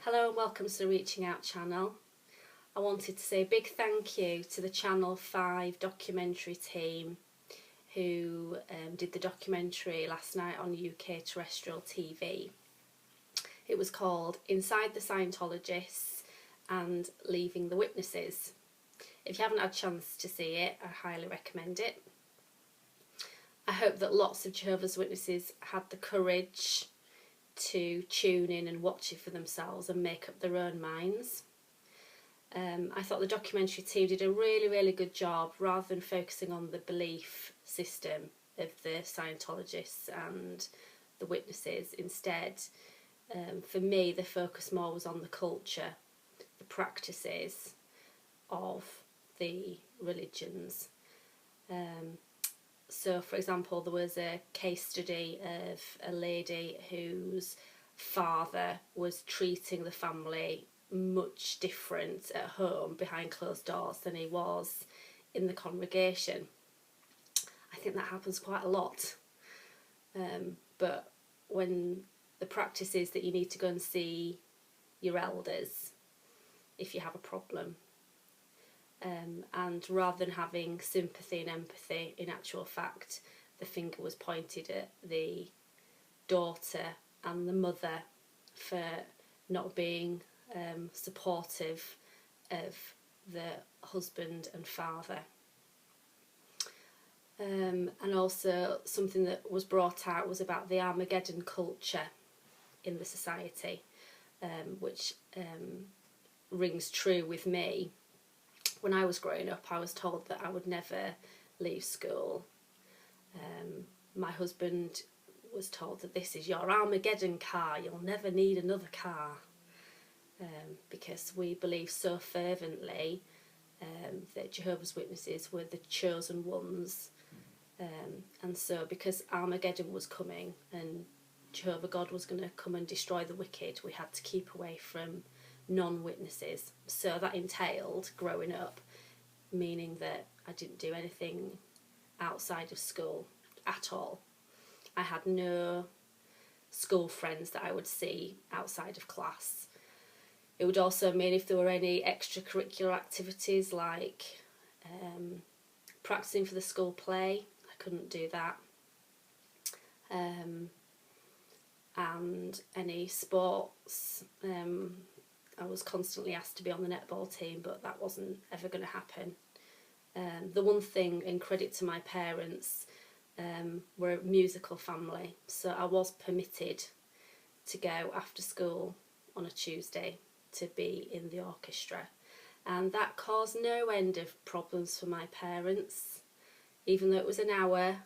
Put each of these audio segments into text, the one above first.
Hello and welcome to the Reaching Out channel. I wanted to say a big thank you to the Channel 5 documentary team who did the documentary last night on UK terrestrial TV. It was called Inside the Scientologists and Leaving the Witnesses. If you haven't had a chance to see it, I highly recommend it. I hope that lots of Jehovah's Witnesses had the courage to tune in and watch it for themselves and make up their own minds. I thought the documentary team did a really good job, rather than focusing on the belief system of the Scientologists and the witnesses. Instead, for me, the focus more was on the culture, the practices of the religions. So, for example, there was a case study of a lady whose father was treating the family much different at home behind closed doors than he was in the congregation. I think that happens quite a lot. But when the practice is that you need to go and see your elders if you have a problem, and rather than having sympathy and empathy, in actual fact, the finger was pointed at the daughter and the mother for not being supportive of the husband and father. And also something that was brought out was about the Armageddon culture in the society, which rings true with me. When I was growing up, I was told that I would never leave school. My husband was told that this is your Armageddon car, you'll never need another car. Because we believe so fervently that Jehovah's Witnesses were the chosen ones. And so because Armageddon was coming and Jehovah God was going to come and destroy the wicked, we had to keep away from non-witnesses. So that entailed growing up, meaning that I didn't do anything outside of school at all. I had no school friends that I would see outside of class. It would also mean if there were any extracurricular activities like practicing for the school play, I couldn't do that. And any sports, I was constantly asked to be on the netball team, but that wasn't ever going to happen. The one thing, and credit to my parents, we're a musical family, so I was permitted to go after school on a Tuesday to be in the orchestra, and that caused no end of problems for my parents. Even though it was an hour,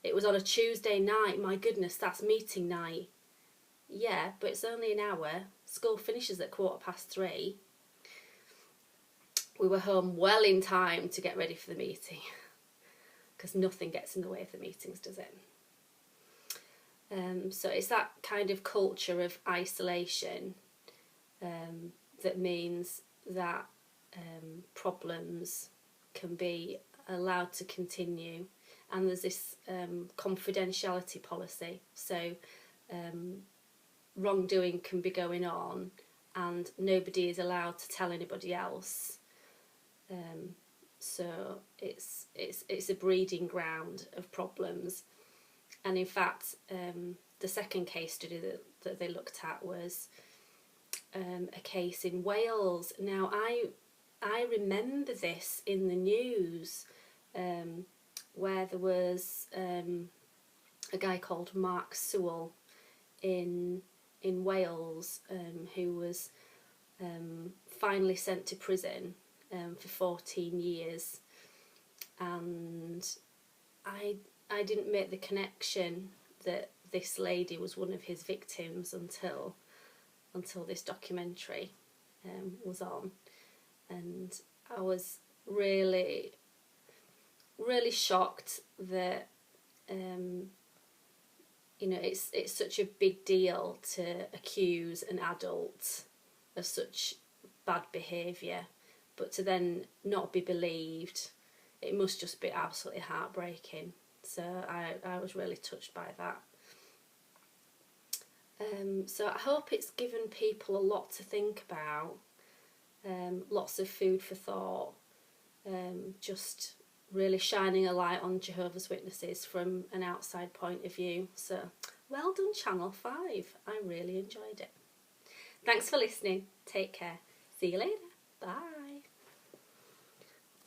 it was on a Tuesday night. My goodness, that's meeting night. Yeah, but it's only an hour. School finishes at 3:15. We were home well in time to get ready for the meeting, because nothing gets in the way of the meetings, does it? So it's that kind of culture of isolation that means that problems can be allowed to continue, and there's this confidentiality policy. So wrongdoing can be going on and nobody is allowed to tell anybody else. So it's a breeding ground of problems. And in fact, the second case study that they looked at was a case in Wales. Now I remember this in the news, where there was a guy called Mark Sewell in Wales, who was finally sent to prison for 14 years, and I didn't make the connection that this lady was one of his victims until this documentary was on, and I was really shocked that it's such a big deal to accuse an adult of such bad behaviour, but to then not be believed, it must just be absolutely heartbreaking. So I was really touched by that. So I hope it's given people a lot to think about, lots of food for thought, just really shining a light on Jehovah's Witnesses from an outside point of view. So well done, Channel 5. I really enjoyed it. Thanks for listening. Take care. See you later. Bye.